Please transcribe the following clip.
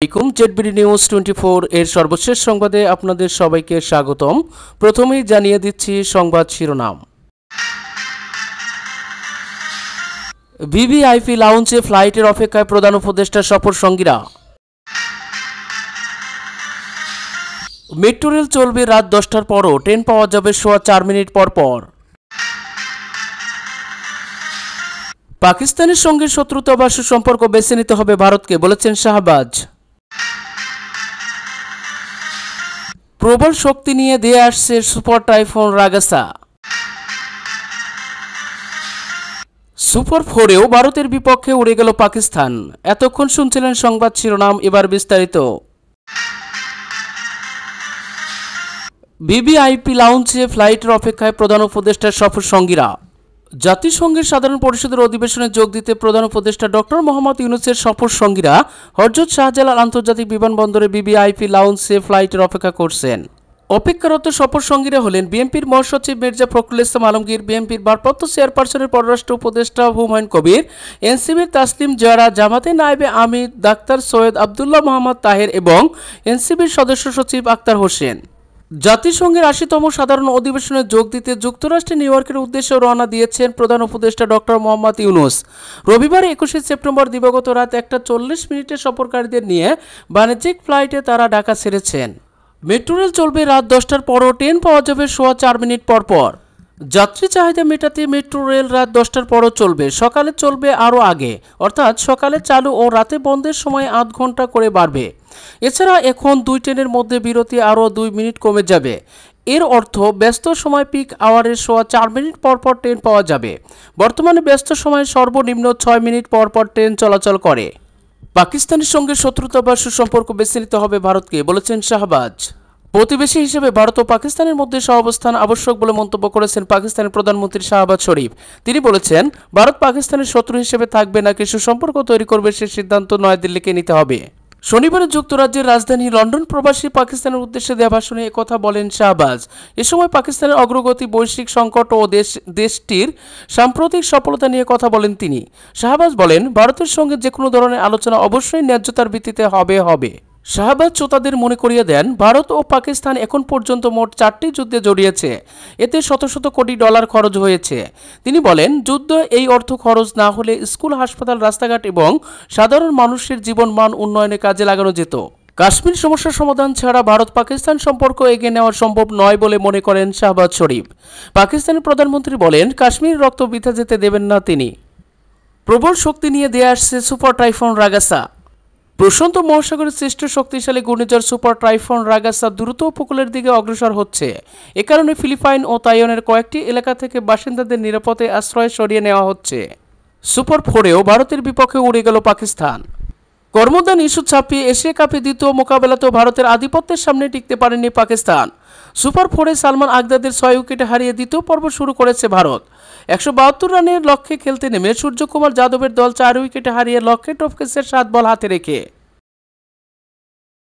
জেডবিডি news 24 এর সর্বশেষ সংবাদে আপনাদের সবাইকে স্বাগতম। প্রথমেই জানিয়ে দিচ্ছি সংবাদ শিরোনাম। ভিভিআইপি লাউঞ্জে ফ্লাইটের অপেক্ষায় প্রধান উপদেষ্টা সফর সঙ্গীরা। মেট্রো রেল চলবে রাত 10টার পরও ট্রেন পাওয়া যাবে সোয়া 4 মিনিট পর পর। পাকিস্তানের সঙ্গে শত্রুতা বা সুসম্পর্ক বেছে নিতে হবে ভারতকে, বলেছেন শাহবাজ। প্রবল শক্তি নিয়ে দিয়ে আসছে সুপার টাইফুন রাগাসা। সুপার 4-এও ভারতের বিপক্ষে উড়ে গেল পাকিস্তান। এতক্ষণ শুনছিলেন সংবাদ শিরোনাম, এবার বিস্তারিত। ভিভিআইপি লাউঞ্জে ফ্লাইটের অপেক্ষায় প্রধান উপদেষ্টার সফর সঙ্গীরা। জাতিসংঘের সাধারণ পরিষদের অধিবেশনে যোগ দিতে প্রধান উপদেষ্টা ডক্টর মোহাম্মদ ইউনূসের সফর সঙ্গীরা হযরত শাহজালাল আন্তর্জাতিক বিমানবন্দরে ভিভিআইপি লাউঞ্জে ফ্লাইটের অপেক্ষা করছেন। অপেক্ষারত সফর সঙ্গীরা হলেন বিএনপির মহাসচিব মির্জা ফখরুল ইসলাম আলমগীর, বিএনপির ভারপ্রাপ্ত চেয়ারপারসনের পররাষ্ট্র উপদেষ্টা হুমায়ুন কবির, এনসিবির তাসলিম জারা, জামাতে নায়েবে আমির ডাক্তার সৈয়দ আবদুল্লাহ মোহাম্মদ তাহের এবং এনসিবির সদস্য সচিব আক্তার হোসেন। জাতিসংঘের 80তম সাধারণ অধিবেশনে যোগ দিতে যুক্তরাষ্ট্রের নিউ ইয়র্কের উদ্দেশ্যে রওনা দিয়েছেন প্রধান উপদেষ্টা ডক্টর মোহাম্মদ ইউনূস। রবিবার 21 সেপ্টেম্বর দিবাগত রাত 1:40 সফরকারীদের নিয়ে বাণিজ্যিক ফ্লাইটে তারা ঢাকা ছেড়েছেন। মেট্রো রেল চলবে রাত 10টার পরও ট্রেন পাওয়া যাবে সোয়া 4 মিনিট পর পর। যাত্রী চাহিদা মেটাতে মেট্রো রেল রাত 10টার পরও চলবে। সকালে চলবে আরও আগে, অর্থাৎ সকালে চালু ও রাতে বন্ধের সময় আধ ঘন্টা করে বাড়বে। এছাড়া এখন 2 ট্রেনের মধ্যে বিরতি আরও 2 মিনিট কমে যাবে। এর অর্থ ব্যস্ত সময় পিক আওয়ারের সোয়া 4 মিনিট পর পর ট্রেন পাওয়া যাবে। বর্তমানে ব্যস্ত সময় সর্বনিম্ন 6 মিনিট পর পর ট্রেন চলাচল করে। পাকিস্তানের সঙ্গে শত্রুতা বা সুসম্পর্ক বেছে নিতে হবে ভারতকে, বলেছেন শাহবাজ। প্রতিবেশী হিসেবে ভারত ও পাকিস্তানের মধ্যে সহাবস্থান আবশ্যক বলে মন্তব্য করেছেন পাকিস্তানের প্রধানমন্ত্রী শাহবাজ শরীফ। তিনি বলেছেন, ভারত পাকিস্তানের শত্রু হিসেবে থাকবে নাকি সুসম্পর্ক তৈরি করবে সে সিদ্ধান্ত নয়াদিল্লিকে নিতে হবে। শনিবার যুক্তরাজ্যের রাজধানী লন্ডন প্রবাসী পাকিস্তানের উদ্দেশ্যে দেওয়া ভাষণে একথা বলেন শাহবাজ। এ সময় পাকিস্তানের অগ্রগতি, বৈশ্বিক সংকট ও দেশটির সাম্প্রতিক সফলতা নিয়ে কথা বলেন তিনি। শাহবাজ বলেন, ভারতের সঙ্গে যে কোনো ধরনের আলোচনা অবশ্যই ন্যায্যতার ভিত্তিতে হবে। শাহবাজ শ্রোতাদের মনে করিয়ে দেন, ভারত ও পাকিস্তান এখন পর্যন্ত মোট 4টি যুদ্ধে জড়িয়েছে। এতে শত শত কোটি ডলার খরচ হয়েছে। তিনি বলেন, যুদ্ধ এই অর্থ খরচ না হলে স্কুল, হাসপাতাল, রাস্তাঘাট এবং সাধারণ মানুষের জীবনমান উন্নয়নে কাজে লাগানো যেত। কাশ্মীর সমস্যার সমাধান ছাড়া ভারত পাকিস্তান সম্পর্ক এগিয়ে নেওয়া সম্ভব নয় বলে মনে করেন শাহবাজ শরীফ। পাকিস্তানের প্রধানমন্ত্রী বলেন, কাশ্মীরের রক্ত বৃথা যেতে দেবেন না তিনি। প্রবল শক্তি নিয়ে দিয়ে আসছে সুপার টাইফুন রাগাসা। প্রশান্ত মহাসাগরের শ্রেষ্ঠ শক্তিশালী ঘূর্ণিঝড় সুপার টাইফুন রাগাসা দ্রুত উপকূলের দিকে অগ্রসর হচ্ছে। এ কারণে ফিলিপাইন ও তাইওয়ানের কয়েকটি এলাকা থেকে বাসিন্দাদের নিরাপদে আশ্রয় সরিয়ে নেওয়া হচ্ছে। সুপার 4-এও ভারতের বিপক্ষে উড়ে গেল পাকিস্তান। কর্মদান ইস্যু ছাপিয়ে এশিয়া কাপে দ্বিতীয় মোকাবেলাতেও ভারতের আধিপত্যের সামনে টিকতে পারেনি পাকিস্তান। সুপার 4-এ সালমান আকদাদের 6 উইকেটে হারিয়ে দ্বিতীয় পর্ব শুরু করেছে ভারত। 172 রানের লক্ষ্যে খেলতে নেমে সূর্যকুমার যাদবের দল 4 উইকেটে হারিয়ে লক্ষ্যে টপকেছে 7 বল হাতে রেখে।